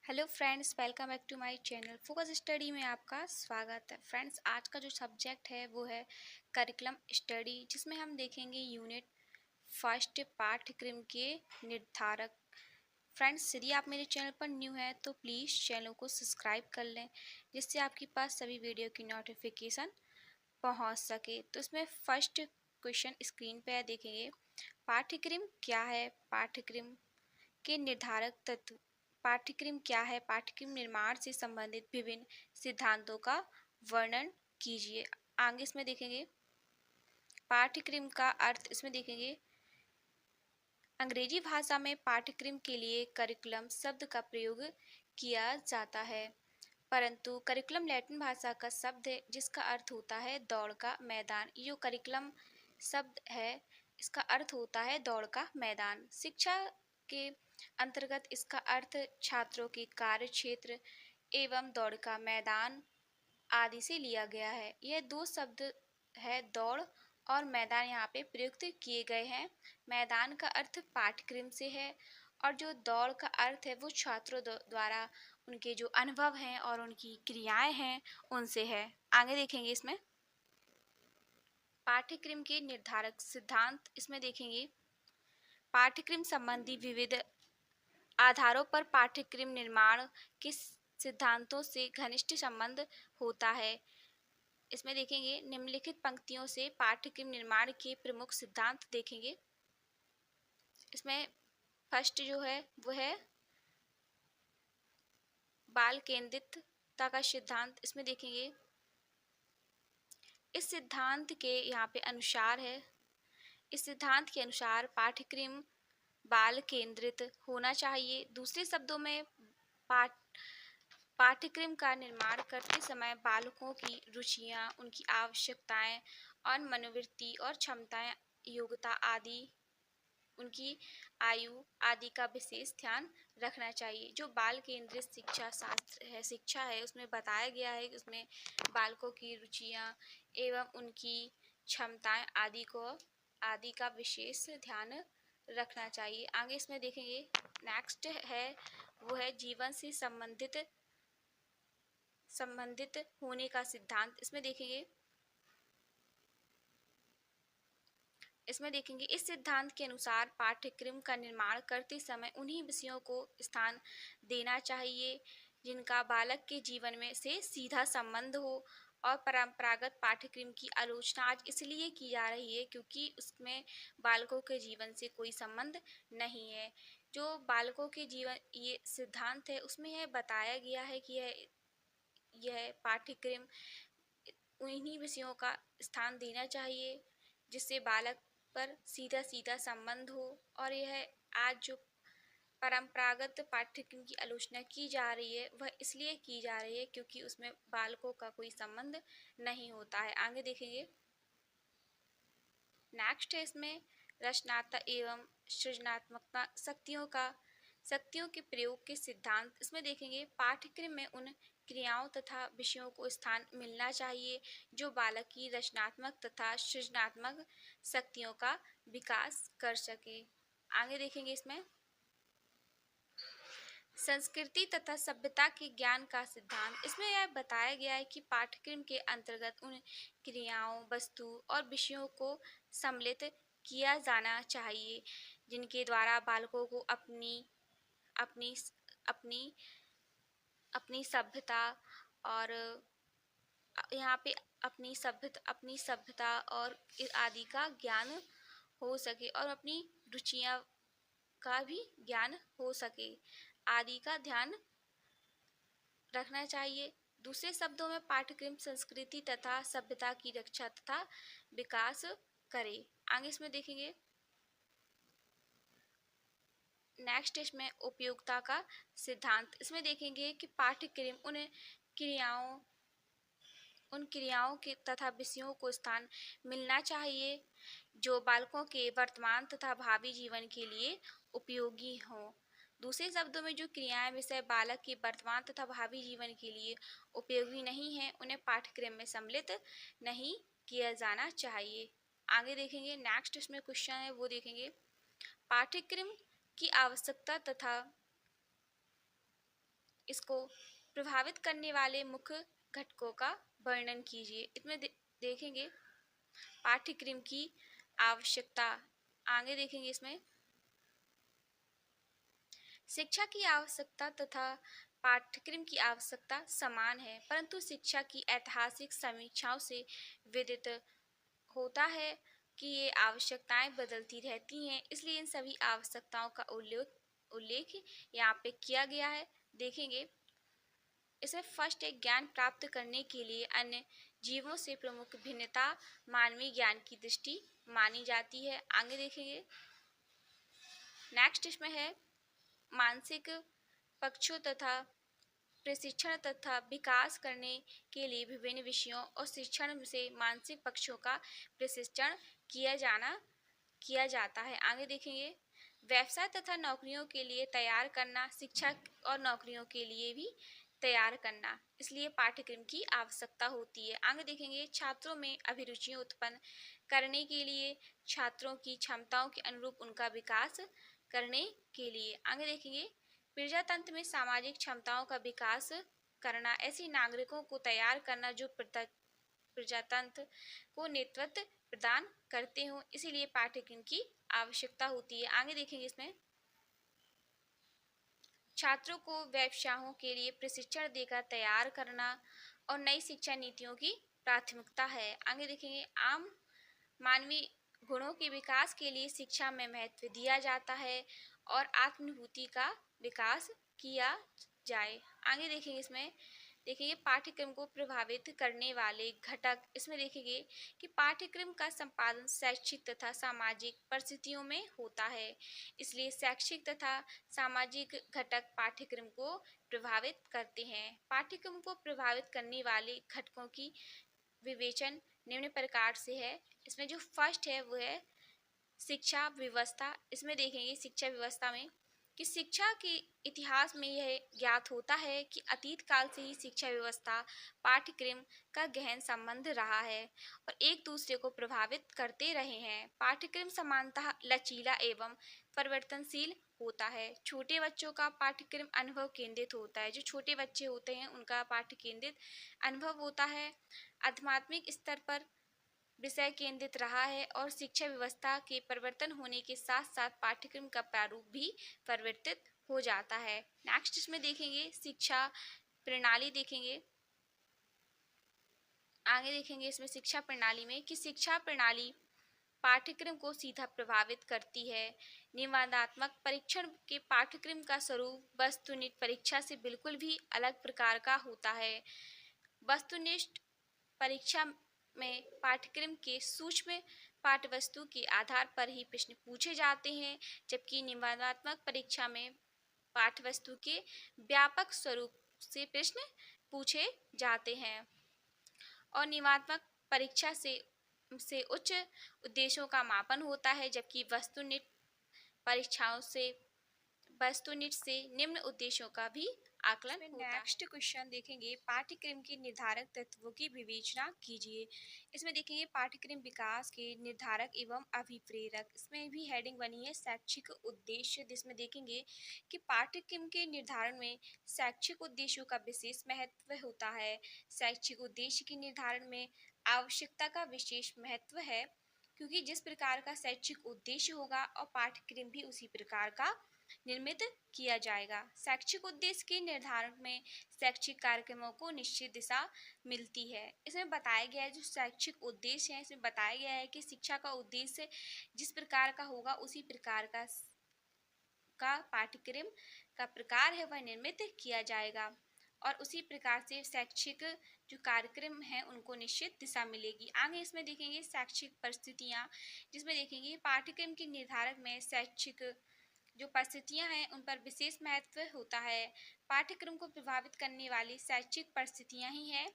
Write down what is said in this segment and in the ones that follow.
Hello friends, welcome back to my channel focus study में आपका स्वागत है। फ्रेंड्स, आज का जो सब्जेक्ट है वो है करिकुलम स्टडी, जिसमें हम देखेंगे यूनिट फर्स्ट पाठ्यक्रम के निर्धारक। फ्रेंड्स, यदि आप मेरे चैनल पर न्यू हैं तो प्लीज़ चैनल को सब्सक्राइब कर लें, जिससे आपके पास सभी वीडियो की नोटिफिकेशन पहुंच सके। तो इसमें फर्स्ट क्वेश्चन स्क्रीन पर देखेंगे, पाठ्यक्रम क्या है, पाठ्यक्रम के निर्धारक तत्व। पाठ्यक्रम क्या है, पाठ्यक्रम निर्माण से संबंधित विभिन्न सिद्धांतों का वर्णन कीजिए। आगे इसमें देखेंगे पाठ्यक्रम का अर्थ। इसमें देखेंगे अंग्रेजी भाषा में पाठ्यक्रम के लिए करिकुलम शब्द का प्रयोग किया जाता है, परंतु करिकुलम लैटिन भाषा का शब्द है जिसका अर्थ होता है दौड़ का मैदान। जो करिकुलम शब्द है इसका अर्थ होता है दौड़ का मैदान। शिक्षा के अंतर्गत इसका अर्थ छात्रों के कार्य क्षेत्र एवं दौड़ का मैदान आदि से लिया गया है। यह दो शब्द है दौड़ और मैदान यहाँ पे प्रयुक्त किए गए हैं। मैदान का अर्थ पाठ्यक्रम से है और जो दौड़ का अर्थ है वो छात्रों द्वारा उनके जो अनुभव हैं और उनकी क्रियाएं हैं उनसे है। आगे देखेंगे इसमें पाठ्यक्रम के निर्धारक सिद्धांत। इसमें देखेंगे पाठ्यक्रम संबंधी विविध आधारों पर पाठ्यक्रम निर्माण के सिद्धांतों से घनिष्ठ संबंध होता है। इसमें देखेंगे निम्नलिखित पंक्तियों से पाठ्यक्रम निर्माण के प्रमुख सिद्धांत देखेंगे। इसमें फर्स्ट जो है वो है बाल केंद्रितता का सिद्धांत। इसमें देखेंगे इस सिद्धांत के यहाँ पे अनुसार है, इस सिद्धांत के अनुसार पाठ्यक्रम बाल केंद्रित होना चाहिए। दूसरे शब्दों में पाठ्यक्रम का निर्माण करते समय बालकों की रुचियाँ, उनकी आवश्यकताएं और मनोवृत्ति और क्षमताएं, योग्यता आदि, उनकी आयु आदि का विशेष ध्यान रखना चाहिए। जो बाल केंद्रित शिक्षा शास्त्र है, शिक्षा है, उसमें बताया गया है कि उसमें बालकों की रुचियाँ एवं उनकी क्षमताएं आदि का विशेष ध्यान रखना चाहिए। आगे इसमें देखेंगे नेक्स्ट है वो है जीवन से संबंधित होने का सिद्धांत। इसमें देखेंगे इस सिद्धांत के अनुसार पाठ्यक्रम का निर्माण करते समय उन्हीं विषयों को स्थान देना चाहिए जिनका बालक के जीवन में से सीधा संबंध हो। और परंपरागत पाठ्यक्रम की आलोचना आज इसलिए की जा रही है क्योंकि उसमें बालकों के जीवन से कोई संबंध नहीं है। जो बालकों के जीवन ये सिद्धांत है उसमें यह बताया गया है कि यह पाठ्यक्रम उन्हीं विषयों का स्थान देना चाहिए जिससे बालक पर सीधा सीधा संबंध हो। और यह आज जो परंपरागत पाठ्यक्रम की आलोचना की जा रही है वह इसलिए की जा रही है क्योंकि उसमें बालकों का कोई संबंध नहीं होता है। आगे देखेंगे नेक्स्ट है इसमें रचनात्मकता एवं सृजनात्मकता शक्तियों के प्रयोग के सिद्धांत। इसमें देखेंगे पाठ्यक्रम में उन क्रियाओं तथा विषयों को स्थान मिलना चाहिए जो बालक की रचनात्मक तथा सृजनात्मक शक्तियों का विकास कर सके। आगे देखेंगे इसमें संस्कृति तथा सभ्यता के ज्ञान का सिद्धांत। इसमें यह बताया गया है कि पाठ्यक्रम के अंतर्गत उन क्रियाओं, वस्तु और विषयों को सम्मिलित किया जाना चाहिए जिनके द्वारा बालकों को अपनी अपनी अपनी अपनी सभ्यता और यहाँ पे अपनी सभ्यता और आदि का ज्ञान हो सके और अपनी रुचियाँ का भी ज्ञान हो सके आदि का ध्यान रखना चाहिए। दूसरे शब्दों में पाठ्यक्रम संस्कृति तथा सभ्यता की रक्षा तथा विकास करे। आगे इसमें देखेंगे नेक्स्ट इसमें उपयोगिता का सिद्धांत। इसमें देखेंगे कि पाठ्यक्रम उन क्रियाओं के तथा विषयों को स्थान मिलना चाहिए जो बालकों के वर्तमान तथा भावी जीवन के लिए उपयोगी हों। दूसरे शब्दों में जो क्रियाएं विषय बालक के वर्तमान तथा भावी जीवन के लिए उपयोगी नहीं है उन्हें पाठ्यक्रम में सम्मिलित नहीं किया जाना चाहिए। आगे देखेंगे नेक्स्ट इसमें क्वेश्चन है वो देखेंगे पाठ्यक्रम की आवश्यकता तथा इसको प्रभावित करने वाले मुख्य घटकों का वर्णन कीजिए। इसमें देखेंगे पाठ्यक्रम की आवश्यकता। आगे देखेंगे इसमें शिक्षा की आवश्यकता तथा पाठ्यक्रम की आवश्यकता समान है, परंतु शिक्षा की ऐतिहासिक समीक्षाओं से विदित होता है कि ये आवश्यकताएं बदलती रहती हैं, इसलिए इन सभी आवश्यकताओं का उल्लेख यहाँ पे किया गया है। देखेंगे इसे फर्स्ट एक ज्ञान प्राप्त करने के लिए अन्य जीवों से प्रमुख भिन्नता मानवीय ज्ञान की दृष्टि मानी जाती है। आगे देखेंगे नेक्स्ट इसमें है मानसिक पक्षों तथा प्रशिक्षण तथा विकास करने के लिए विभिन्न विषयों और शिक्षण से मानसिक पक्षों का प्रशिक्षण किया जाता है। आगे देखेंगे व्यवसाय तथा नौकरियों के लिए तैयार करना, शिक्षा और नौकरियों के लिए भी तैयार करना, इसलिए पाठ्यक्रम की आवश्यकता होती है। आगे देखेंगे छात्रों में अभिरुचियां उत्पन्न करने के लिए, छात्रों की क्षमताओं के अनुरूप उनका विकास करने के लिए। आगे देखेंगे प्रजातंत्र में सामाजिक क्षमताओं का विकास करना, ऐसे नागरिकों को तैयार करना जो प्रजातंत्र को नेतृत्व प्रदान करते हों, इसीलिए पाठ्यक्रम की आवश्यकता होती है। आगे देखेंगे इसमें छात्रों को व्यवसायों के लिए प्रशिक्षण देकर तैयार करना और नई शिक्षा नीतियों की प्राथमिकता है। आगे देखेंगे आम मानवीय गुणों के विकास के लिए शिक्षा में महत्व दिया जाता है और आत्मानुभूति का विकास किया जाए। आगे देखेंगे इसमें देखेंगे पाठ्यक्रम को प्रभावित करने वाले घटक। इसमें देखेंगे कि पाठ्यक्रम का संपादन शैक्षिक तथा सामाजिक परिस्थितियों में होता है, इसलिए शैक्षिक तथा सामाजिक घटक पाठ्यक्रम को प्रभावित करते हैं। पाठ्यक्रम को प्रभावित करने वाले घटकों की विवेचन निम्न प्रकार से है। इसमें जो फर्स्ट है वो है शिक्षा व्यवस्था। इसमें देखेंगे शिक्षा व्यवस्था में कि शिक्षा के इतिहास में यह ज्ञात होता है कि अतीत काल से ही शिक्षा व्यवस्था पाठ्यक्रम का गहन संबंध रहा है और एक दूसरे को प्रभावित करते रहे हैं। पाठ्यक्रम समानतः लचीला एवं परिवर्तनशील होता है। छोटे बच्चों का पाठ्यक्रम अनुभव केंद्रित होता है। जो छोटे बच्चे होते हैं उनका पाठ्य केंद्रित अनुभव होता है। आध्यात्मिक स्तर पर विषय केंद्रित रहा है और शिक्षा व्यवस्था के परिवर्तन होने के साथ साथ पाठ्यक्रम का प्रारूप भी परिवर्तित हो जाता है। नेक्स्ट इसमें देखेंगे शिक्षा प्रणाली। देखेंगे आगे देखेंगे इसमें शिक्षा प्रणाली में कि शिक्षा प्रणाली पाठ्यक्रम को सीधा प्रभावित करती है। निबंधात्मक परीक्षण के पाठ्यक्रम का स्वरूप वस्तुनिष्ठ परीक्षा से बिल्कुल भी अलग प्रकार का होता है। वस्तुनिष्ठ परीक्षा में पाठ्यक्रम के सूक्ष्म पाठ्यवस्तु के आधार पर ही प्रश्न पूछे जाते हैं, जबकि निबंधात्मक परीक्षा में पाठ्यवस्तु के व्यापक स्वरूप से प्रश्न पूछे जाते हैं और निबंधात्मक परीक्षा से उच्च उद्देश्यों का मापन होता है, जबकि वस्तुनिष्ठ से निम्न उद्देश्यों का भी आकलन होता है। नेक्स्ट क्वेश्चन देखेंगे पाठ्यक्रम के निर्धारक तत्वों की विवेचना कीजिए। इसमें देखेंगे पाठ्यक्रम विकास के निर्धारक एवं अभिप्रेरक। इसमें भी हेडिंग बनी है शैक्षिक उद्देश्य, जिसमें देखेंगे कि पाठ्यक्रम के निर्धारण में शैक्षिक उद्देश्यों का विशेष महत्व होता है। शैक्षिक उद्देश्य के निर्धारण में आवश्यकता का विशेष महत्व है, क्योंकि जिस प्रकार का शैक्षिक उद्देश्य होगा और पाठ्यक्रम भी उसी प्रकार का निर्मित किया जाएगा। शैक्षिक उद्देश्य के निर्धारण में शैक्षिक कार्यक्रमों को निश्चित दिशा मिलती है। इसमें बताया गया है जो शैक्षिक उद्देश्य है, इसमें बताया गया है कि शिक्षा का उद्देश्य जिस प्रकार का होगा उसी प्रकार का पाठ्यक्रम का प्रकार है वह निर्मित किया जाएगा और उसी प्रकार से शैक्षिक जो कार्यक्रम हैं उनको निश्चित दिशा मिलेगी। आगे इसमें देखेंगे शैक्षिक परिस्थितियाँ, जिसमें देखेंगे पाठ्यक्रम के निर्धारक में शैक्षिक जो परिस्थितियां हैं उन पर विशेष महत्व होता है। पाठ्यक्रम को प्रभावित करने वाली शैक्षिक परिस्थितियां ही हैं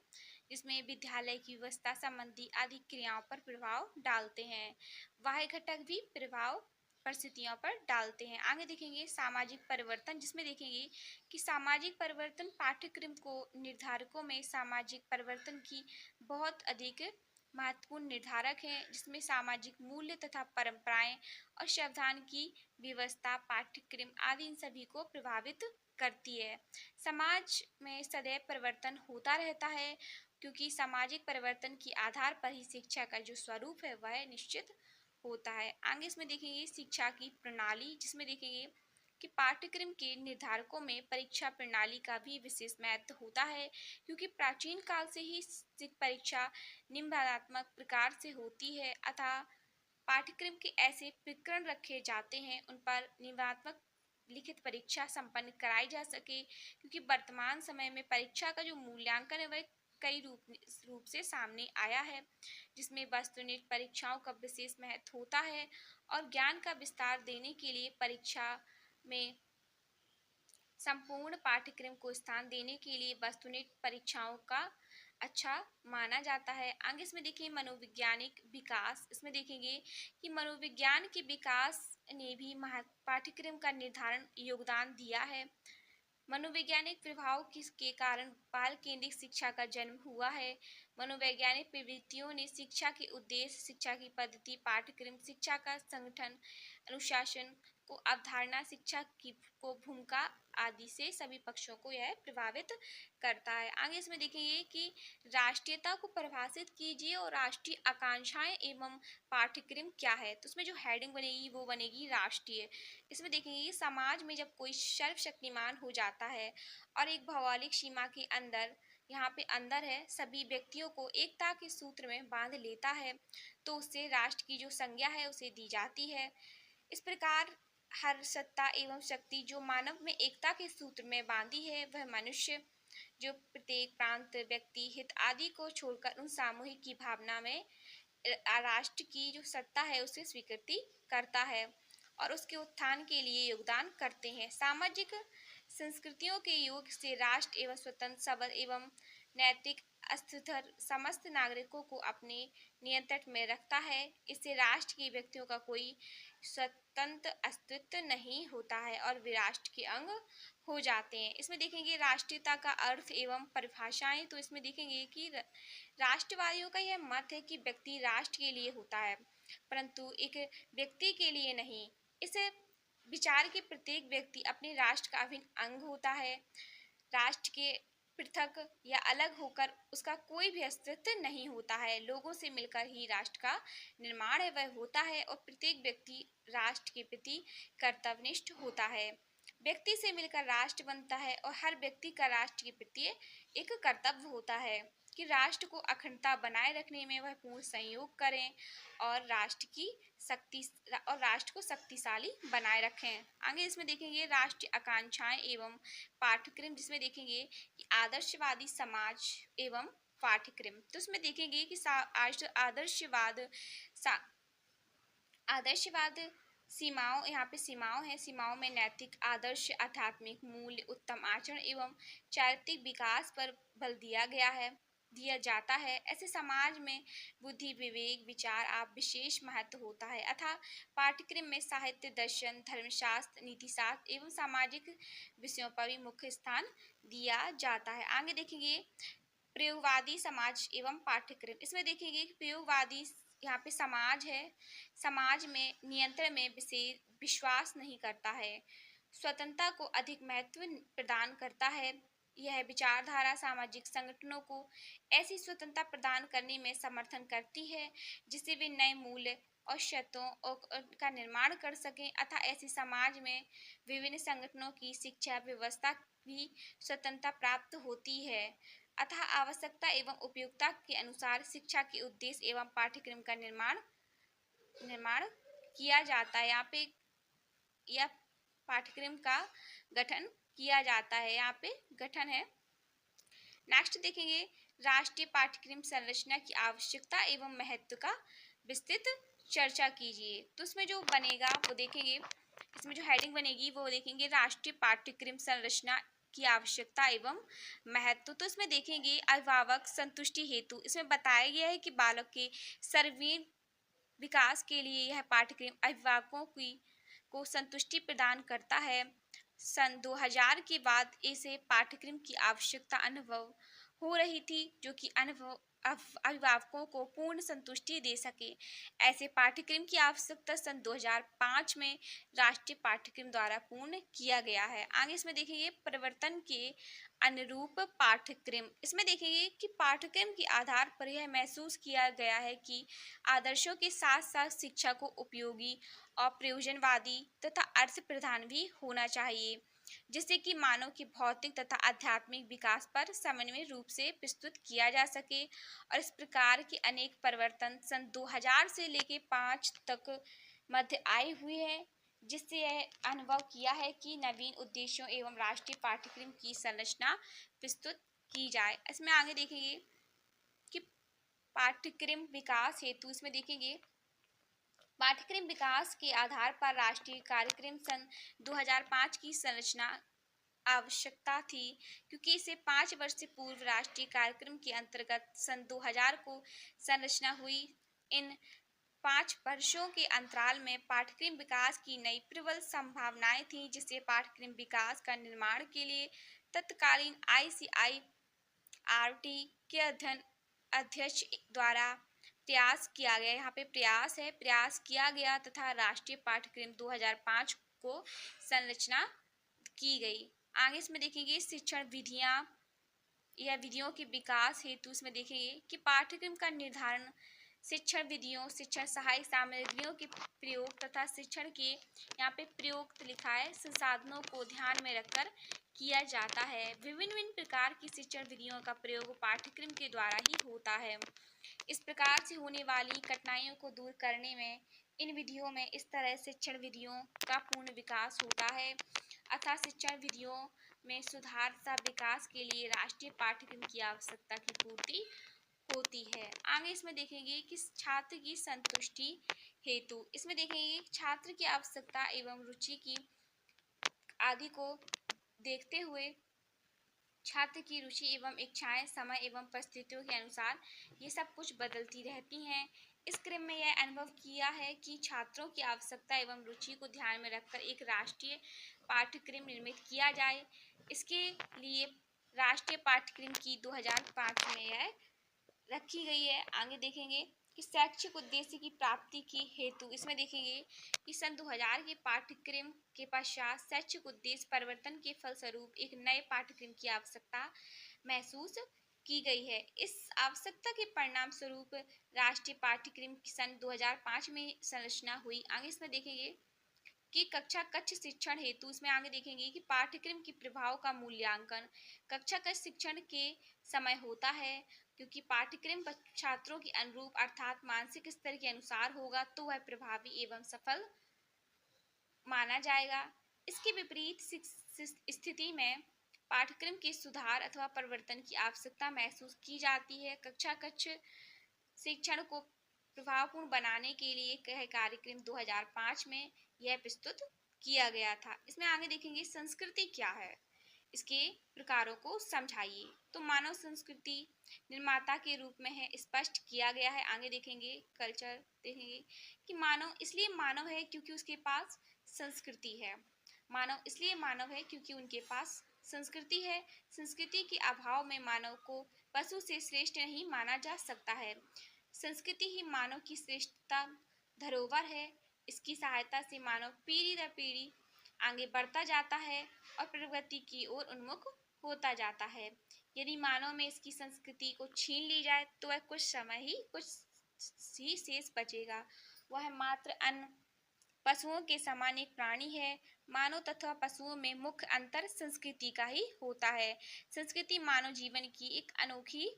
जिसमें विद्यालय की व्यवस्था संबंधी आदि क्रियाओं पर प्रभाव डालते हैं। बाह्य घटक भी प्रभाव परिस्थितियों पर डालते हैं। आगे देखेंगे सामाजिक परिवर्तन, जिसमें देखेंगे कि सामाजिक परिवर्तन पाठ्यक्रम को निर्धारकों में सामाजिक परिवर्तन की बहुत अधिक महत्वपूर्ण निर्धारक है, जिसमें सामाजिक मूल्य तथा परंपराएं और संविधान की व्यवस्था पाठ्यक्रम आदि इन सभी को प्रभावित करती है। समाज में सदैव परिवर्तन होता रहता है, क्योंकि सामाजिक परिवर्तन के आधार पर ही शिक्षा का जो स्वरूप है वह निश्चित होता है। आगे इसमें देखेंगे शिक्षा की प्रणाली, जिसमें देखेंगे कि पाठ्यक्रम के निर्धारकों में परीक्षा प्रणाली का भी विशेष महत्व होता है, क्योंकि प्राचीन काल से ही परीक्षा निम्नात्मक प्रकार से होती है। अतः पाठ्यक्रम के ऐसे प्रकरण रखे जाते हैं उन पर निम्नात्मक लिखित परीक्षा संपन्न कराई जा सके, क्योंकि वर्तमान समय में परीक्षा का जो मूल्यांकन है वह कई रूप से सामने आया है, जिसमें वस्तुनिष्ठ परीक्षाओं का विशेष महत्व होता है और ज्ञान का विस्तार देने के लिए परीक्षा में संपूर्ण पाठ्यक्रम को स्थान देने के लिए वस्तुनिष्ठ परीक्षाओं का अच्छा माना जाता है। आगे इसमें देखिए मनोवैज्ञानिक विकास, इसमें देखेंगे कि मनोविज्ञान के विकास ने भी पाठ्यक्रम का निर्धारण योगदान दिया है। मनोवैज्ञानिक प्रभाव के कारण बाल केंद्रित शिक्षा का जन्म हुआ है। मनोवैज्ञानिक प्रवृत्तियों ने शिक्षा के उद्देश्य, शिक्षा की पद्धति, पाठ्यक्रम, शिक्षा का संगठन, अनुशासन को अवधारणा, शिक्षा की को भूमिका आदि से सभी पक्षों को यह प्रभावित करता है। आगे इसमें देखेंगे कि राष्ट्रीयता को परिभाषित कीजिए और राष्ट्रीय आकांक्षाएं एवं पाठ्यक्रम क्या है। तो उसमें जो हेडिंग बनेगी वो बनेगी राष्ट्रीय। इसमें देखेंगे कि समाज में जब कोई सर्वशक्तिमान हो जाता है और एक भौगोलिक सीमा के अंदर, यहाँ पे अंदर है, सभी व्यक्तियों को एकता के सूत्र में बांध लेता है, तो उससे राष्ट्र की जो संज्ञा है उसे दी जाती है। इस प्रकार हर सत्ता एवं शक्ति जो मानव में एकता के सूत्र में बांधी है वह मनुष्य, जो प्रत्येक प्रांत, व्यक्ति हित आदि को छोड़कर उन सामूहिक की भावना में राष्ट्र की जो सत्ता है उसे स्वीकृति करता है और उसके उत्थान के लिए योगदान करते हैं। सामाजिक संस्कृतियों के योग से राष्ट्र एवं स्वतंत्र, सबल एवं नैतिक अस्थिर समस्त नागरिकों को अपने नियंत्रण में रखता है। इससे राष्ट्र के व्यक्तियों का कोई स्वतंत्र अस्तित्व नहीं होता है और वे राष्ट्र के अंग हो जाते हैं। इसमें देखेंगे राष्ट्रीयता का अर्थ एवं परिभाषाएं। तो इसमें देखेंगे कि राष्ट्रवादियों का यह मत है कि व्यक्ति राष्ट्र के लिए होता है, परंतु एक व्यक्ति के लिए नहीं। इस विचार के प्रत्येक व्यक्ति अपने राष्ट्र का अभिन्न अंग होता है। राष्ट्र के पृथक या अलग होकर उसका कोई भी अस्तित्व नहीं होता है। लोगों से मिलकर ही राष्ट्र का निर्माण है वह होता है और प्रत्येक व्यक्ति राष्ट्र के प्रति कर्तव्यनिष्ठ होता है। व्यक्ति से मिलकर राष्ट्र बनता है और हर व्यक्ति का राष्ट्र के प्रति एक कर्तव्य होता है कि राष्ट्र को अखंडता बनाए रखने में वह पूर्ण सहयोग करें और राष्ट्र को शक्तिशाली बनाए रखें। आगे इसमें देखेंगे राष्ट्रीय आकांक्षाएं एवं पाठ्यक्रम, जिसमें देखेंगे कि आदर्शवादी समाज एवं पाठ्यक्रम। तो उसमें देखेंगे कि आदर्शवाद सीमाओं, यहाँ पे सीमाओं हैं। सीमाओं में नैतिक आदर्श, आध्यात्मिक मूल्य, उत्तम आचरण एवं चारित्रिक विकास पर बल दिया जाता है। ऐसे समाज में बुद्धि, विवेक, विचार आप विशेष महत्व होता है। अतः पाठ्यक्रम में साहित्य, दर्शन, धर्मशास्त्र, नीतिशास्त्र एवं सामाजिक विषयों पर भी मुख्य स्थान दिया जाता है। आगे देखेंगे प्रयोगवादी समाज एवं पाठ्यक्रम। इसमें देखेंगे कि प्रयोगवादी यहाँ पे समाज है, समाज में नियंत्रण में विशेष विश्वास नहीं करता है, स्वतंत्रता को अधिक महत्व प्रदान करता है। यह विचारधारा सामाजिक संगठनों को ऐसी स्वतंत्रता प्रदान करने में समर्थन करती है जिससे वे नए मूल्य और शर्तों का निर्माण कर सकें। अतः ऐसे समाज में विभिन्न संगठनों की शिक्षा व्यवस्था भी स्वतंत्रता प्राप्त होती है। अतः आवश्यकता एवं उपयोगिता के अनुसार शिक्षा के उद्देश्य एवं पाठ्यक्रम का निर्माण किया जाता है। यहाँ पे यह पाठ्यक्रम का गठन किया जाता है, यहाँ पे गठन है। नेक्स्ट देखेंगे राष्ट्रीय पाठ्यक्रम संरचना की आवश्यकता एवं महत्व का विस्तृत चर्चा कीजिए। तो उसमें जो बनेगा वो देखेंगे, इसमें जो हेडिंग बनेगी वो देखेंगे राष्ट्रीय पाठ्यक्रम संरचना की आवश्यकता एवं महत्व। तो इसमें देखेंगे अभिभावक संतुष्टि हेतु, इसमें बताया गया है कि बालक के सर्वांगीण विकास के लिए यह पाठ्यक्रम अभिभावकों को संतुष्टि प्रदान करता है। सन 2000 के बाद इसे पाठ्यक्रम की आवश्यकता अनुभव हो रही थी, जो कि अनुभव अभिभावकों को पूर्ण संतुष्टि दे सके। ऐसे पाठ्यक्रम की आवश्यकता सन 2005 में राष्ट्रीय पाठ्यक्रम द्वारा पूर्ण किया गया है। आगे इसमें देखेंगे परिवर्तन के अनुरूप पाठ्यक्रम। इसमें देखेंगे कि पाठ्यक्रम के आधार पर यह महसूस किया गया है कि आदर्शों के साथ साथ शिक्षा को उपयोगी और प्रयोजनवादी तथा अर्थ प्रधान भी होना चाहिए, जिससे कि मानव के भौतिक तथा आध्यात्मिक विकास पर समन्वय रूप से प्रस्तुत किया जा सके। और इस प्रकार के अनेक परिवर्तन सन 2000 से लेके 5 तक मध्य आए हुए हैं, जिससे यह अनुभव किया है कि नवीन उद्देश्यों एवं राष्ट्रीय पाठ्यक्रम की संरचना प्रस्तुत की जाए। इसमें आगे देखेंगे कि पाठ्यक्रम विकास हेतु इसमें देखेंगे पाठ्यक्रम विकास के आधार पर राष्ट्रीय कार्यक्रम सन 2005 की संरचना आवश्यकता थी, क्योंकि इसे 5 वर्ष से पूर्व राष्ट्रीय कार्यक्रम के अंतर्गत सन 2000 को संरचना हुई। इन 5 वर्षों के अंतराल में पाठ्यक्रम विकास की नई प्रबल संभावनाएं थीं, जिससे पाठ्यक्रम विकास का निर्माण के लिए तत्कालीन ICIRT के अध्यक्ष द्वारा प्रयास किया गया। यहाँ पे प्रयास किया गया तथा राष्ट्रीय पाठ्यक्रम 2005 को संरचना की गई। आगे इसमें देखेंगे शिक्षण विधियाँ या विधियों के विकास हेतु इसमें देखेंगे कि पाठ्यक्रम का निर्धारण शिक्षण विधियों, शिक्षण सहायक सामग्रियों के प्रयोग तथा शिक्षण के यहाँ पे प्रयुक्त लिखा है संसाधनों को ध्यान में रखकर किया जाता है। विभिन्न प्रकार की शिक्षण विधियों का प्रयोग पाठ्यक्रम के द्वारा ही होता है। इस प्रकार से होने वाली कठिनाइयों को दूर करने में इन विधियों में इस तरह शिक्षण विधियों का पूर्ण विकास होता है। अतः शिक्षण विधियों में सुधार तथा विकास के लिए राष्ट्रीय पाठ्यक्रम की आवश्यकता की पूर्ति होती है। आगे इसमें देखेंगे कि छात्र की संतुष्टि हेतु इसमें देखेंगे छात्र की आवश्यकता एवं रुचि की आदि को देखते हुए छात्र की रुचि एवं इच्छाएं समय एवं परिस्थितियों के अनुसार ये सब कुछ बदलती रहती हैं। इस क्रम में यह अनुभव किया है कि छात्रों की आवश्यकता एवं रुचि को ध्यान में रखकर एक राष्ट्रीय पाठ्यक्रम निर्मित किया जाए। इसके लिए राष्ट्रीय पाठ्यक्रम की 2005 में यह रखी गई है। आगे देखेंगे कि शैक्षिक उद्देश्य की प्राप्ति की हेतु इसमें देखेंगे कि सन 2000 के पाठ्यक्रम के पश्चात शैक्षिक उद्देश्य परिवर्तन के फलस्वरूप एक नए पाठ्यक्रम की आवश्यकता महसूस की गई है। इस आवश्यकता के परिणाम स्वरूप राष्ट्रीय पाठ्यक्रम की सन 2005 में संरचना हुई। आगे इसमें देखेंगे कि कक्षा कक्ष शिक्षण हेतु इसमें आगे देखेंगे कि पाठ्यक्रम के प्रभाव का मूल्यांकन कक्षा कक्ष शिक्षण के समय होता है, क्योंकि पाठ्यक्रम छात्रों के अनुरूप अर्थात मानसिक स्तर के अनुसार होगा तो वह प्रभावी एवं सफल माना जाएगा। इसके विपरीत स्थिति में पाठ्यक्रम के सुधार अथवा परिवर्तन की आवश्यकता महसूस की जाती है। कक्षा कक्ष शिक्षण को प्रभावपूर्ण बनाने के लिए कार्यक्रम 2005 में यह प्रस्तुत किया गया था। इसमें आगे देखेंगे संस्कृति क्या है, इसके प्रकारों को समझाइए। तो मानव संस्कृति निर्माता के रूप में है स्पष्ट किया गया है। आगे देखेंगे कल्चर देखेंगे कि मानव इसलिए मानव है क्योंकि उसके पास संस्कृति है। मानव इसलिए मानव है क्योंकि उनके पास संस्कृति है। संस्कृति के अभाव में मानव को पशु से श्रेष्ठ नहीं माना जा सकता है। संस्कृति ही मानव की श्रेष्ठता धरोहर है। इसकी सहायता से मानव पीढ़ी दर पीढ़ी आगे बढ़ता जाता है और प्रगति की ओर उन्मुख होता जाता है। यदि मानव में इसकी संस्कृति को छीन ली जाए तो वह कुछ ही शेष बचेगा। वह मात्र अन्य पशुओं के समान एक प्राणी है। मानव तथा पशुओं में मुख्य अंतर संस्कृति का ही होता है। संस्कृति मानव जीवन की एक अनोखी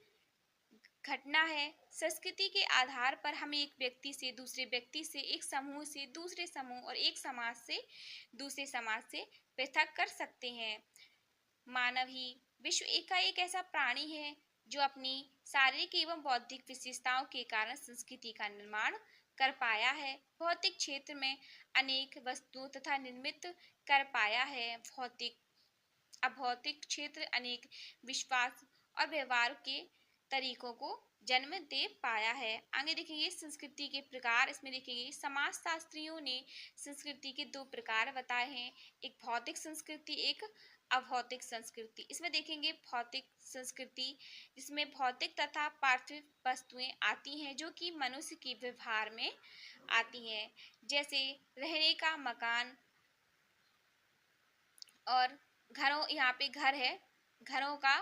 घटना है। संस्कृति के आधार पर हम एक व्यक्ति से दूसरे व्यक्ति से, एक समूह से दूसरे समूह और एक समाज से दूसरे समाज से पृथक कर सकते हैं। मानव ही विश्व का एक ऐसा प्राणी है जो अपनी शारीरिक एवं बौद्धिक विशेषताओं के कारण संस्कृति का निर्माण कर पाया है। भौतिक क्षेत्र में अनेक वस्तुओं तथा निर्मित कर पाया है। अभौतिक क्षेत्र अनेक विश्वास और व्यवहार के तरीकों को जन्म दे पाया है। आगे देखेंगे संस्कृति के प्रकार। इसमें देखेंगे समाजशास्त्रियों ने संस्कृति के 2 प्रकार बताए हैं, एक भौतिक संस्कृति, एक अभौतिक संस्कृति, इसमें देखेंगे भौतिक संस्कृति जिसमें भौतिक तथा पार्थिव वस्तुएं आती हैं जो कि मनुष्य के व्यवहार में आती हैं, जैसे रहने का मकान और घरों, यहाँ पे घर है, घरों का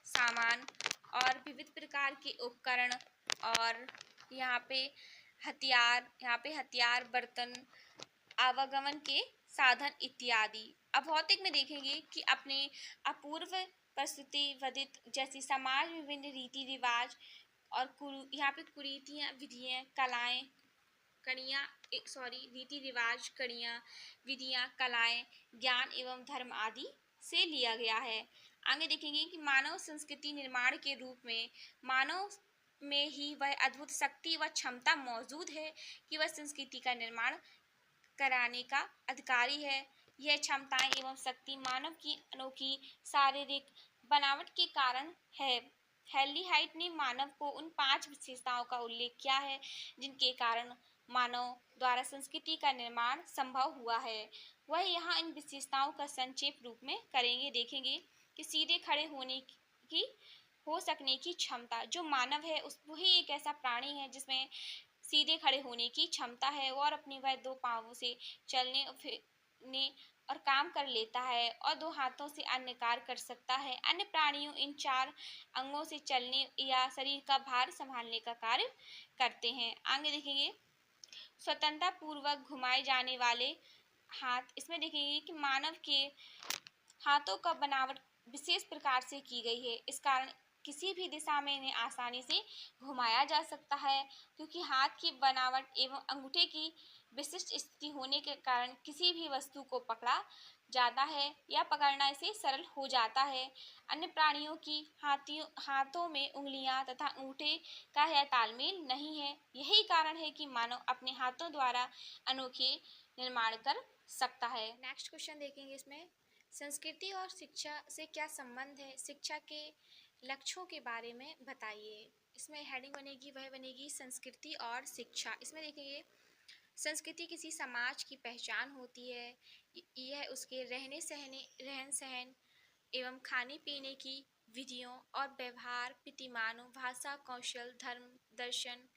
सामान और विविध प्रकार के उपकरण, और यहाँ पे हथियार, बर्तन, आवागमन के साधन इत्यादि। अभौतिक में देखेंगे कि अपने अपूर्व प्रस्तुति वधित जैसी समाज में विभिन्न रीति रिवाज और यहाँ पे कुरीतियाँ, विधियाँ, कलाएं, कड़ियाँ, रीति रिवाज, कड़ियाँ, विधियाँ, कलाएं, ज्ञान एवं धर्म आदि से लिया गया है। आगे देखेंगे कि मानव संस्कृति निर्माण के रूप में मानव में ही वह अद्भुत शक्ति व क्षमता मौजूद है कि वह संस्कृति का निर्माण कराने का अधिकारी है। यह क्षमताएं एवं शक्ति मानव की अनोखी शारीरिक बनावट के कारण है। हेनरी हाइट ने मानव को उन 5 विशेषताओं का उल्लेख किया है जिनके कारण मानव द्वारा संस्कृति का निर्माण संभव हुआ है। वह यहाँ इन विशेषताओं का संक्षेप रूप में करेंगे। देखेंगे कि सीधे खड़े होने की हो सकने की क्षमता, जो मानव है उस वही एक ऐसा प्राणी है जिसमें सीधे खड़े होने की क्षमता है और अपने वह 2 पांवों से चलने और फिरने और काम कर लेता है और 2 हाथों से अन्य कार्य कर सकता है। अन्य प्राणियों इन 4 अंगों से चलने या शरीर का भार संभालने का कार्य करते हैं। आगे देखेंगे स्वतंत्रता पूर्वक घुमाए जाने वाले हाथ, इसमें देखेंगे कि मानव के हाथों का बनावट विशेष प्रकार से की गई है, इस कारण किसी भी दिशा में इन्हें आसानी से घुमाया जा सकता है, क्योंकि हाथ की बनावट एवं अंगूठे की विशिष्ट स्थिति होने के कारण किसी भी वस्तु को पकड़ा जाता है या पकड़ना इसे सरल हो जाता है। अन्य प्राणियों की हाथों में उंगलियां तथा अंगूठे का यह तालमेल नहीं है। यही कारण है कि मानव अपने हाथों द्वारा अनोखे निर्माण कर सकता है। नेक्स्ट क्वेश्चन देखेंगे, इसमें संस्कृति और शिक्षा से क्या संबंध है, शिक्षा के लक्ष्यों के बारे में बताइए। इसमें हेडिंग बनेगी, वह बनेगी संस्कृति और शिक्षा। इसमें देखेंगे संस्कृति किसी समाज की पहचान होती है। यह उसके रहन सहन एवं खाने पीने की विधियों और व्यवहार, प्रतिमानों, भाषा, कौशल, धर्म, दर्शन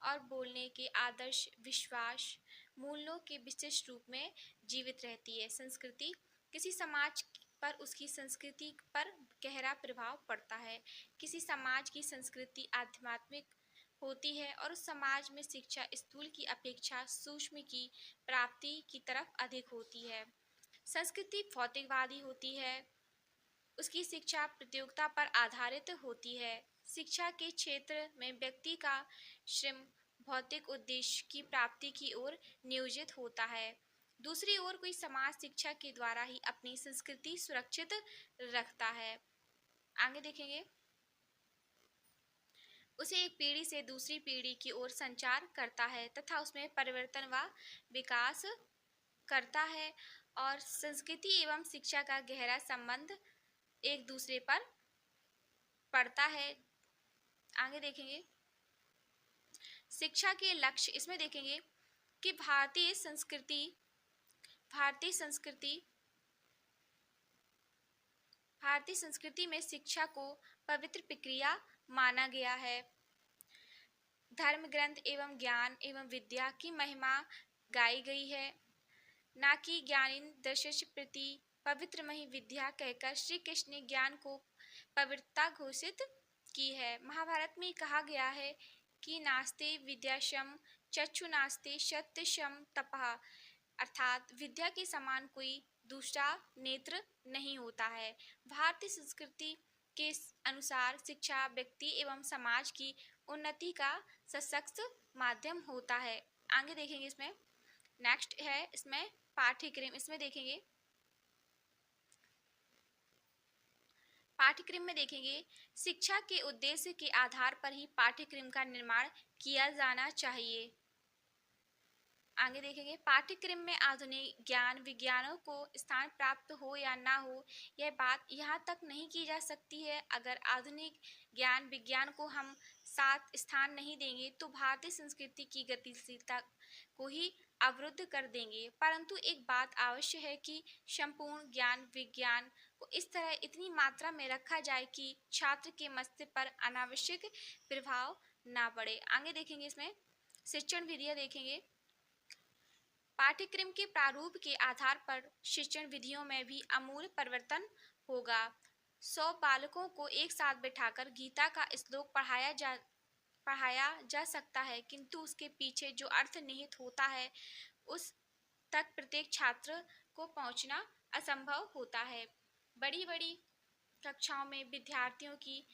और बोलने के आदर्श, विश्वास, मूल्यों के विशिष्ट रूप में जीवित रहती है। संस्कृति किसी समाज पर उसकी संस्कृति पर गहरा प्रभाव पड़ता है। किसी समाज की संस्कृति आध्यात्मिक होती है और उस समाज में शिक्षा स्थूल की अपेक्षा सूक्ष्म की प्राप्ति की तरफ अधिक होती है। संस्कृति भौतिकवादी होती है, उसकी शिक्षा प्रतियोगिता पर आधारित होती है। शिक्षा के क्षेत्र में व्यक्ति का श्रम भौतिक उद्देश्य की प्राप्ति की ओर नियोजित होता है। दूसरी ओर कोई समाज शिक्षा के द्वारा ही अपनी संस्कृति सुरक्षित रखता है। आगे देखेंगे, उसे एक पीढ़ी से दूसरी पीढ़ी की ओर संचार करता है तथा उसमें परिवर्तन व विकास करता है, और संस्कृति एवं शिक्षा का गहरा संबंध एक दूसरे पर पड़ता है। आगे देखेंगे शिक्षा के लक्ष्य, इसमें देखेंगे कि भारतीय संस्कृति में शिक्षा को पवित्र प्रक्रिया माना गया है। धर्म ग्रंथ एवं ज्ञान एवं विद्या की महिमा गाई गई है, ना कि ज्ञानिन दशश प्रति पवित्रमयी विद्या कहकर श्री कृष्ण ने ज्ञान को पवित्रता घोषित की है। महाभारत में कहा गया है कि नास्ते विद्याशम चक्षु नास्ते सत्यशम तपः, अर्थात विद्या के समान कोई दूसरा नेत्र नहीं होता है। भारतीय संस्कृति के अनुसार शिक्षा व्यक्ति एवं समाज की उन्नति का सशक्त माध्यम होता है। आगे देखेंगे, इसमें नेक्स्ट है इसमें पाठ्यक्रम। इसमें देखेंगे पाठ्यक्रम में देखेंगे शिक्षा के उद्देश्य के आधार पर ही पाठ्यक्रम का निर्माण किया जाना चाहिए। आगे देखेंगे पाठ्यक्रम में आधुनिक ज्ञान विज्ञानों को स्थान प्राप्त हो या ना हो, यह बात यहाँ तक नहीं की जा सकती है। अगर आधुनिक ज्ञान विज्ञान को हम साथ स्थान नहीं देंगे तो भारतीय संस्कृति की गतिशीलता को ही अवरुद्ध कर देंगे। परंतु एक बात अवश्य है कि संपूर्ण ज्ञान विज्ञान को इस तरह इतनी मात्रा में रखा जाए कि छात्र के मस्तिष्क पर अनावश्यक प्रभाव ना पड़े। आगे देखेंगे इसमें शिक्षण विधियां देखेंगे। पाठ्यक्रम के प्रारूप के आधार पर शिक्षण विधियों में भी आमूल परिवर्तन होगा। 100 बालकों को एक साथ बैठाकर गीता का श्लोक पढ़ाया जा सकता है, किंतु उसके पीछे जो अर्थ निहित होता है उस तक प्रत्येक छात्र को पहुंचना असंभव होता है। बड़ी बड़ी कक्षाओं में विद्यार्थियों की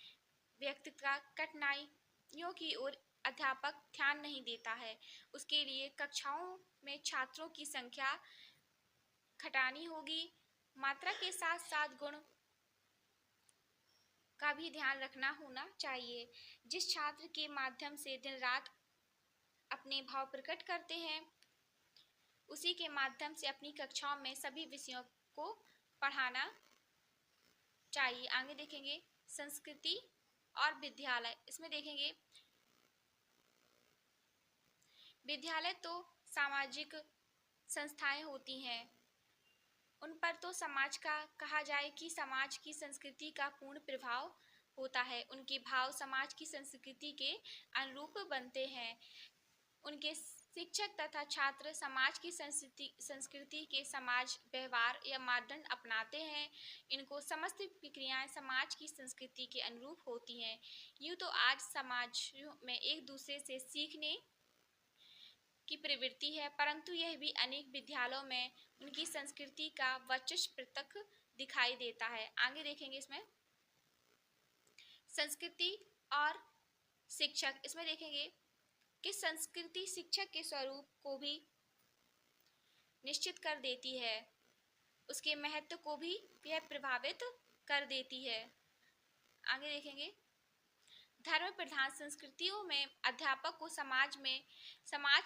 व्यक्तिगत कठिनाइयों की ओर अध्यापक ध्यान नहीं देता है। उसके लिए कक्षाओं में छात्रों की संख्या घटानी होगी। मात्रा के साथ साथ गुण का भी ध्यान रखना होना चाहिए। जिस छात्र के माध्यम से दिन रात अपने भाव प्रकट करते हैं, उसी के माध्यम से अपनी कक्षाओं में सभी विषयों को पढ़ाना चाहिए। आगे देखेंगे संस्कृति और विद्यालय। इसमें देखेंगे विद्यालय तो सामाजिक संस्थाएं होती हैं, उन पर तो समाज का कहा जाए कि समाज की संस्कृति का पूर्ण प्रभाव होता है। उनके भाव समाज की संस्कृति के अनुरूप बनते हैं। उनके शिक्षक तथा छात्र समाज की संस्कृति के समाज व्यवहार या मानदंड अपनाते हैं। इनको समस्त प्रक्रियाएं समाज की संस्कृति के अनुरूप होती हैं। यूँ तो आज समाज में एक दूसरे से सीखने की प्रवृत्ति है, परंतु यह भी अनेक विद्यालयों में उनकी संस्कृति का वर्चस्व प्रत्यक्ष दिखाई देता है। आगे देखेंगे इसमें संस्कृति और शिक्षक। इसमें देखेंगे कि संस्कृति शिक्षक के स्वरूप को भी निश्चित कर देती है, उसके महत्व को भी यह प्रभावित कर देती है। आगे देखेंगे धर्म प्रधान संस्कृतियों में अध्यापक को समाज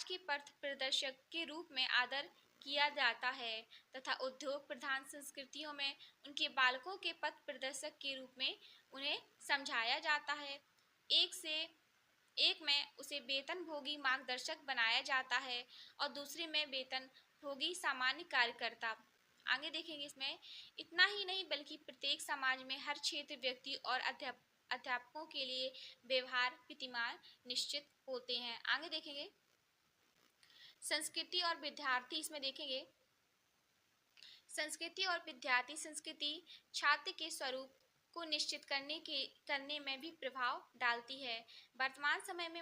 के पथ प्रदर्शक के रूप में आदर किया जाता है तथा उद्योग प्रधान संस्कृतियों में उनके बालकों के पथ प्रदर्शक के रूप में उन्हें समझाया जाता है। एक में उसे वेतन भोगी मार्गदर्शक बनाया जाता है और दूसरे में वेतन भोगी सामान्य कार्यकर्ता। आगे देखेंगे इसमें इतना ही नहीं बल्कि प्रत्येक समाज में हर क्षेत्र व्यक्ति और अध्यापकों के लिए व्यवहार विधिमान निश्चित होते हैं। आगे देखेंगे संस्कृति और विद्यार्थी। इसमें देखेंगे संस्कृति और विद्यार्थी। संस्कृति छात्र के स्वरूप को निश्चित करने में भी प्रभाव डालती है। वर्तमान समय में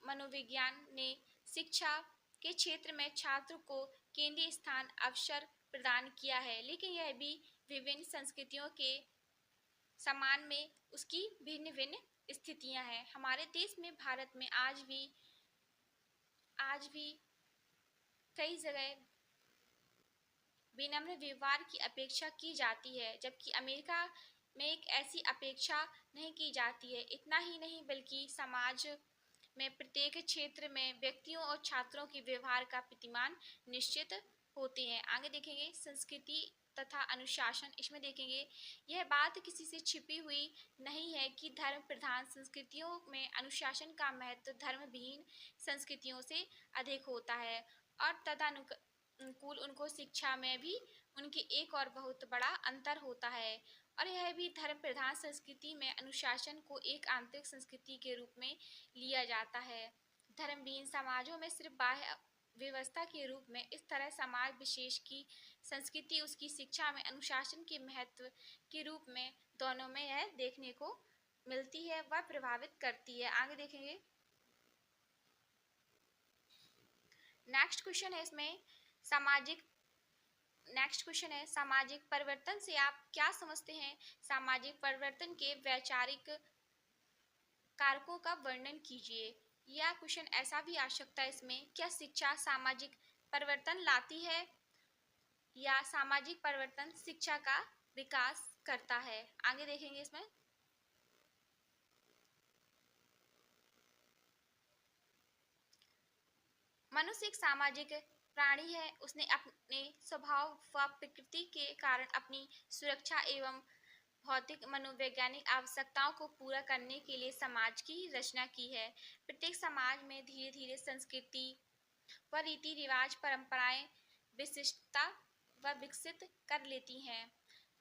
मनोविज्ञान ने शिक्षा के क्षेत्र में छात्र को केंद्रीय स्थान अवसर प्रदान किया है, लेकिन यह भी विभिन्न संस्कृतियों के समान में उसकी भिन्न भिन्न स्थितियां हैं। हमारे देश में भारत में आज भी कई जगह विनम्र व्यवहार की अपेक्षा की जाती है, जबकि अमेरिका में एक ऐसी अपेक्षा नहीं की जाती है। इतना ही नहीं बल्कि समाज में प्रत्येक क्षेत्र में व्यक्तियों और छात्रों के व्यवहार का प्रतिमान निश्चित होते हैं। आगे देखेंगे संस्कृति तथा अनुशासन। इसमें देखेंगे यह बात किसी से छिपी हुई नहीं है कि धर्म प्रधान संस्कृतियों में अनुशासन का महत्व धर्म विहीन संस्कृतियों से अधिक होता है और तदनुकूल उनको शिक्षा में भी उनके एक और बहुत बड़ा अंतर होता है। और यह भी धर्म प्रधान संस्कृति में अनुशासन को एक आंतरिक संस्कृति के रूप में लिया जाता है। धर्मविहीन समाजों में सिर्फ बाह्य व्यवस्था के रूप में इस तरह समाज विशेष की संस्कृति उसकी शिक्षा में अनुशासन के महत्व के रूप में दोनों में यह देखने को मिलती है, वह प्रभावित करती है। आगे देखेंगे नेक्स्ट क्वेश्चन है सामाजिक परिवर्तन से आप क्या समझते हैं। सामाजिक परिवर्तन के वैचारिक कारकों का वर्णन कीजिए। यह क्वेश्चन ऐसा भी आ सकता है इसमें, क्या शिक्षा सामाजिक परिवर्तन लाती है या सामाजिक परिवर्तन शिक्षा का विकास करता है। आगे देखेंगे इसमें मनुष्य एक सामाजिक प्राणी है। उसने अपने स्वभाव व प्रकृति के कारण अपनी सुरक्षा एवं भौतिक मनोवैज्ञानिक आवश्यकताओं को पूरा करने के लिए समाज की रचना की है। प्रत्येक समाज में धीरे धीरे संस्कृति व रीति रिवाज परंपराएं विशिष्टता व विकसित कर लेती हैं।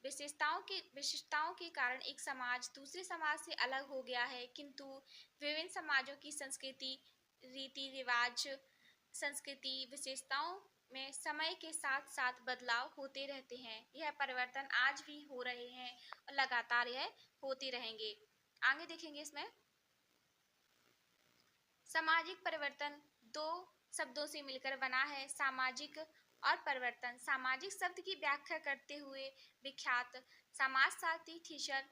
विशिष्टताओं के कारण एक समाज दूसरे समाज से अलग हो गया है, किंतु विभिन्न समाजों की संस्कृति, रीति रिवाज, संस्कृति विशेषताओं में समय के साथ साथ बदलाव होते रहते हैं। यह परिवर्तन आज भी हो रहे हैं और लगातार यह होते रहेंगे। आगे देखेंगे इसमें सामाजिक परिवर्तन दो शब्दों से मिलकर बना है, सामाजिक और परिवर्तन। सामाजिक शब्द की व्याख्या करते हुए विख्यात समाजशास्त्री थीशर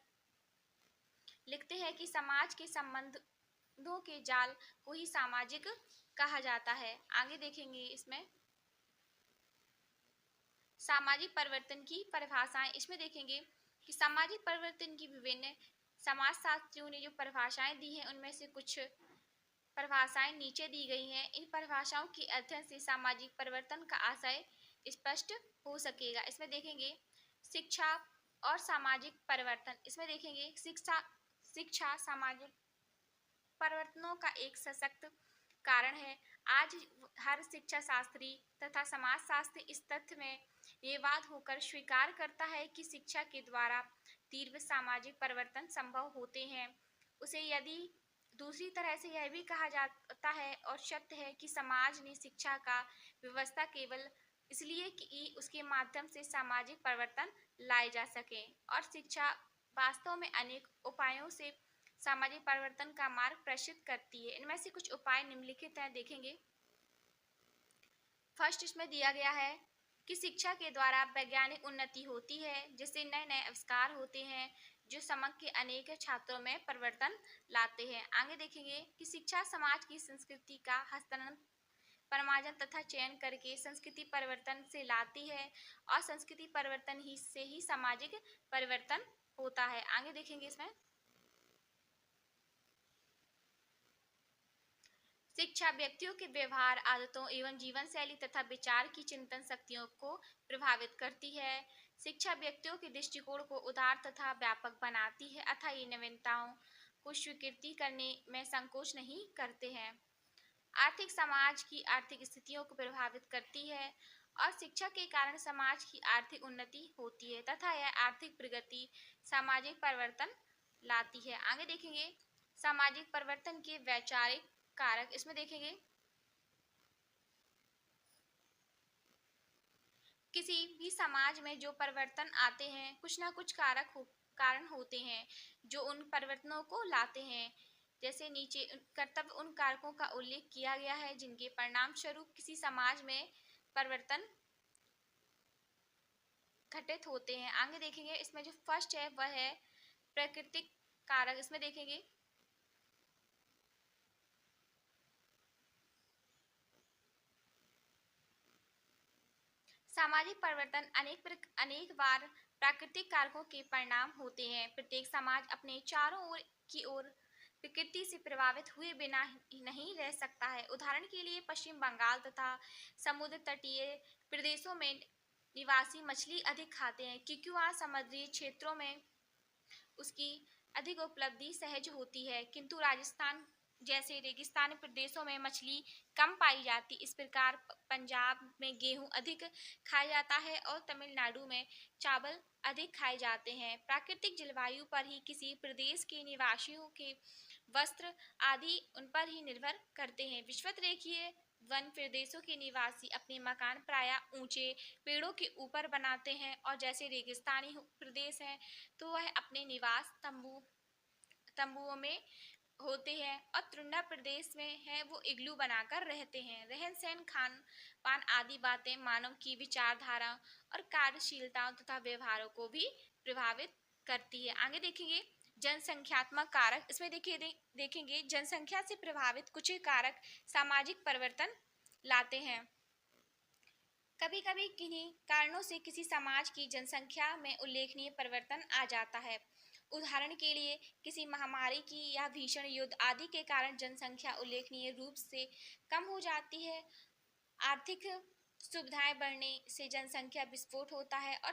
लिखते हैं कि समाज के संबंधों के जाल को ही सामाजिक कहा जाता है। आगे देखेंगे इसमें सामाजिक परिवर्तन की परिभाषाएं। इसमें देखेंगे कि सामाजिक परिवर्तन की विभिन्न समाजशास्त्रियों ने जो परिभाषाएं दी हैं उनमें से कुछ परिभाषाएं नीचे दी गई हैं। इन परिभाषाओं के अध्ययन से सामाजिक परिवर्तन का आशय स्पष्ट हो सकेगा। इसमें देखेंगे शिक्षा और सामाजिक परिवर्तन। इसमें देखेंगे शिक्षा सामाजिक परिवर्तनों का एक सशक्त कारण है। आज हर शिक्षा शास्त्री तथा समाजशास्त्री इस तथ्य में निर्वाद होकर स्वीकार करता है कि शिक्षा के द्वारा तीव्र सामाजिक परिवर्तन संभव होते हैं। उसे यदि दूसरी तरह से यह भी कहा जाता है और सत्य है कि समाज ने शिक्षा का व्यवस्था केवल इसलिए कि उसके माध्यम से सामाजिक परिवर्तन लाए जा सके, और शिक्षा वास्तव में अनेक उपायों से सामाजिक परिवर्तन का मार्ग प्रशस्त करती है। इनमें से कुछ उपाय निम्नलिखित हैं, देखेंगे। फर्स्ट इसमें दिया गया है कि शिक्षा के द्वारा वैज्ञानिक उन्नति होती है, जिससे नए नए आविष्कार होते हैं जो समाज के अनेक छात्रों में परिवर्तन लाते हैं। आगे देखेंगे कि शिक्षा समाज की संस्कृति का हस्तांतरण, परिमार्जन तथा चयन करके संस्कृति परिवर्तन से लाती है, और संस्कृति परिवर्तन ही से ही सामाजिक परिवर्तन होता है। आगे देखेंगे इसमें शिक्षा व्यक्तियों के व्यवहार, आदतों एवं जीवन शैली तथा विचार की चिंतन शक्तियों को प्रभावित करती है। शिक्षा व्यक्तियों के दृष्टिकोण को उदार तथा व्यापक बनाती है, अतः ये नवीनताओं को स्वीकृति करने में संकोच नहीं करते हैं। आर्थिक समाज की आर्थिक स्थितियों को प्रभावित करती है, और शिक्षा के कारण समाज की आर्थिक उन्नति होती है तथा यह आर्थिक प्रगति सामाजिक परिवर्तन लाती है। आगे देखेंगे सामाजिक परिवर्तन के वैचारिक कारक। इसमें देखेंगे किसी भी समाज में जो परिवर्तन आते हैं कुछ ना कुछ कारण होते हैं जो उन परिवर्तनों को लाते हैं। जैसे नीचे कर्तव्य उन कारकों का उल्लेख किया गया है जिनके परिणाम स्वरूप किसी समाज में परिवर्तन घटित होते हैं। आगे देखेंगे इसमें जो फर्स्ट है वह है प्राकृतिक कारक। इसमें देखेंगे सामाजिक परिवर्तन अनेक बार प्राकृतिक कारकों के परिणाम होते हैं। प्रत्येक समाज अपने चारों ओर प्रकृति से प्रभावित हुए बिना नहीं रह सकता है। उदाहरण के लिए पश्चिम बंगाल तथा समुद्र तटीय प्रदेशों में निवासी मछली अधिक खाते हैं, क्योंकि वहाँ समुद्री क्षेत्रों में उसकी अधिक उपलब्धि सहज होती है, किंतु राजस्थान जैसे रेगिस्तानी प्रदेशों में मछली कम पाई जाती। इस प्रकार पंजाब में गेहूं अधिक खाया जाता है और तमिलनाडु में चावल अधिक खाए जाते हैं। प्राकृतिक जलवायु पर ही किसी प्रदेश के निवासियों के वस्त्र आदि उन पर ही निर्भर करते हैं। विषुवत-रेखीय वन प्रदेशों के निवासी अपने मकान प्रायः ऊंचे पेड़ों के ऊपर बनाते हैं, और जैसे रेगिस्तानी प्रदेश हैं तो वह अपने निवास तंबुओं में होते हैं, और तृणा प्रदेश में है वो इग्लू बनाकर रहते हैं। रहन सहन, खान पान आदि बातें मानव की विचारधारा और कार्यशीलताओं तथा व्यवहारों को भी प्रभावित करती है। आगे देखेंगे जनसंख्यात्मक कारक। इसमें देखेंगे जनसंख्या से प्रभावित कुछ कारक सामाजिक परिवर्तन लाते हैं। कभी कभी किन्हीं कारणों से किसी समाज की जनसंख्या में उल्लेखनीय परिवर्तन आ जाता है। उदाहरण के लिए किसी महामारी की या भीषण युद्ध आदि के कारण जनसंख्या उल्लेखनीय रूप से कम हो जाती है। आर्थिक सुविधाएं बढ़ने से जनसंख्या विस्फोट होता है, और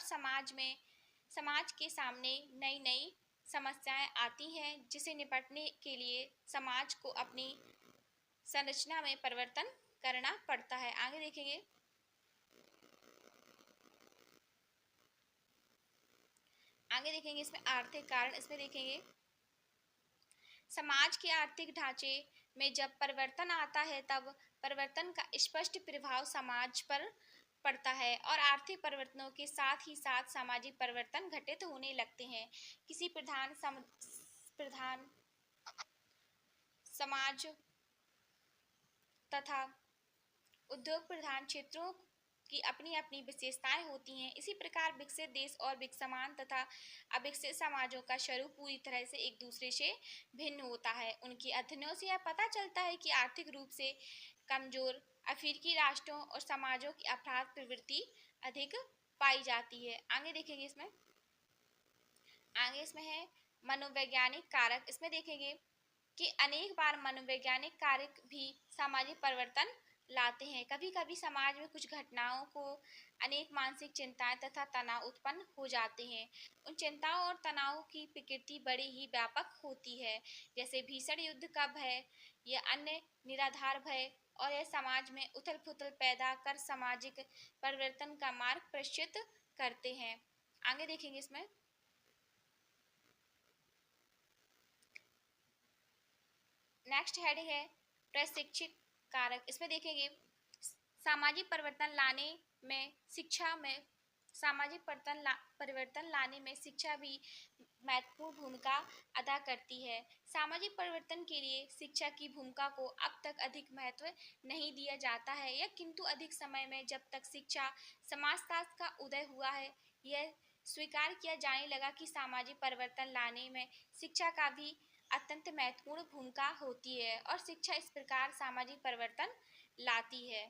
समाज के सामने नई नई समस्याएं आती हैं, जिसे निपटने के लिए समाज को अपनी संरचना में परिवर्तन करना पड़ता है। आगे देखेंगे आगे देखेंगे इसमें आर्थिक कारण। इसमें देखेंगे समाज के आर्थिक ढांचे में जब परिवर्तन आता है तब परिवर्तन का स्पष्ट प्रभाव समाज पर पड़ता है और आर्थिक परिवर्तनों के साथ ही साथ सामाजिक परिवर्तन घटित होने लगते हैं। किसी प्रधान समाज तथा उद्योग प्रधान क्षेत्रों की अपनी अपनी विशेषताएं होती हैं। इसी प्रकार विकसित देश और विकसमान तथा अविकसित समाजों का स्वरूप पूरी तरह से एक दूसरे से भिन्न होता है। उनके अध्ययनों से यह पता चलता है कि आर्थिक रूप से कमजोर अफ्रीकी राष्ट्रों और समाजों की अपराध प्रवृत्ति अधिक पाई जाती है। आगे इसमें है मनोवैज्ञानिक कारक। इसमें देखेंगे कि अनेक बार मनोवैज्ञानिक कारक भी सामाजिक परिवर्तन लाते हैं। कभी कभी समाज में कुछ घटनाओं को अनेक मानसिक चिंताएं तथा तनाव उत्पन्न हो जाते हैं। उन चिंताओं और तनाव की प्रकृति बड़ी ही व्यापक होती है, जैसे भीषण युद्ध का भय या अन्य निराधार भय, और यह समाज में उथल पुथल पैदा कर सामाजिक परिवर्तन का मार्ग प्रशस्त करते हैं। आगे देखेंगे इसमें नेक्स्ट हेडिंग है प्रशिक्षित कारक। इसमें देखेंगे सामाजिक परिवर्तन लाने में शिक्षा में परिवर्तन लाने में शिक्षा भी महत्वपूर्ण भूमिका अदा करती है। सामाजिक परिवर्तन के लिए शिक्षा की भूमिका को अब तक अधिक महत्व नहीं दिया जाता है, या किंतु अधिक समय में जब तक शिक्षा समाजशास्त्र का उदय हुआ है, यह स्वीकार किया जाने लगा कि सामाजिक परिवर्तन लाने में शिक्षा का भी अत्यंत महत्वपूर्ण भूमिका होती है और शिक्षा इस प्रकार सामाजिक परिवर्तन लाती है।